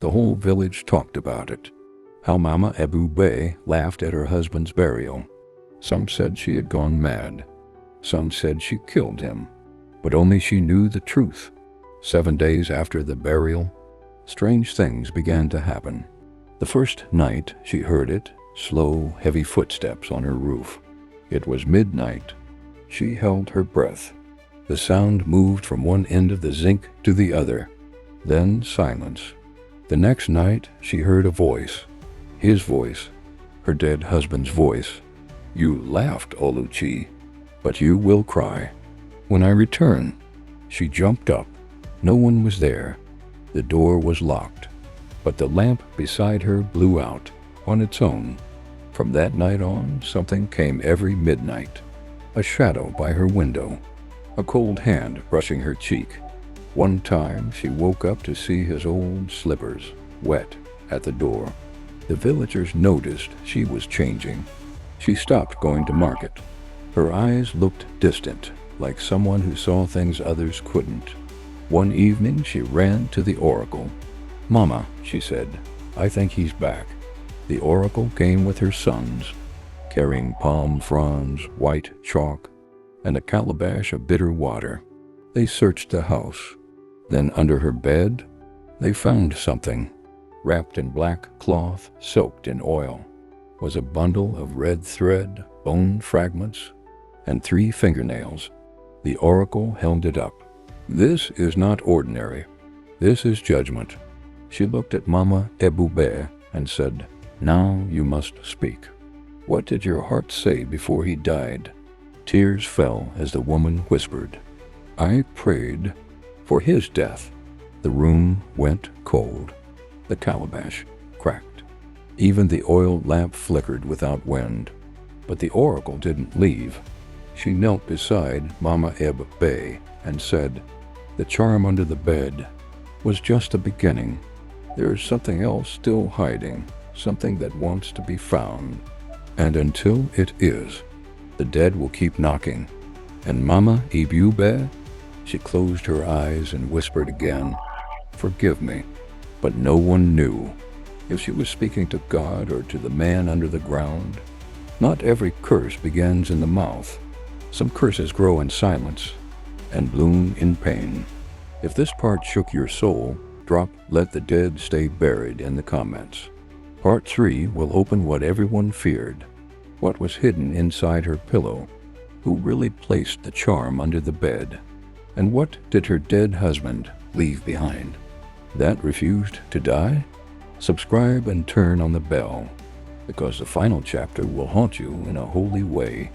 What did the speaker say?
The whole village talked about it. How Mama Ebube laughed at her husband's burial. Some said she had gone mad. Some said she killed him. But only she knew the truth. 7 days after the burial, strange things began to happen. The first night she heard it, slow, heavy footsteps on her roof. It was midnight. She held her breath. The sound moved from one end of the zinc to the other. Then silence. The next night she heard a voice. His voice. Her dead husband's voice. "You laughed, Oluchi, but you will cry when I return." She jumped up. No one was there. The door was locked. But the lamp beside her blew out on its own. From that night on, something came every midnight. A shadow by her window. A cold hand brushing her cheek. One time she woke up to see his old slippers, wet, at the door. The villagers noticed she was changing. She stopped going to market. Her eyes looked distant, like someone who saw things others couldn't. One evening she ran to the oracle. "Mama," she said, "I think he's back." The oracle came with her sons, carrying palm fronds, white chalk, and a calabash of bitter water. They searched the house. Then under her bed, they found something. Wrapped in black cloth, soaked in oil, was a bundle of red thread, bone fragments, and 3 fingernails. The oracle held it up. "This is not ordinary. This is judgment." She looked at Mama Ebube and said, "Now you must speak. What did your heart say before he died?" Tears fell as the woman whispered, "I prayed for his death." The room went cold. The calabash cracked. Even the oil lamp flickered without wind. But the oracle didn't leave. She knelt beside Mama Ebube and said, "The charm under the bed was just a beginning. There is something else still hiding, something that wants to be found. And until it is, the dead will keep knocking." And Mama Ebube, she closed her eyes and whispered again, "Forgive me." But no one knew if she was speaking to God or to the man under the ground. Not every curse begins in the mouth. Some curses grow in silence and bloom in pain. If this part shook your soul, drop "Let the Dead Stay Buried" in the comments. Part 3 will open what everyone feared. What was hidden inside her pillow? Who really placed the charm under the bed? And what did her dead husband leave behind? That refused to die? Subscribe and turn on the bell, because the final chapter will haunt you in a holy way.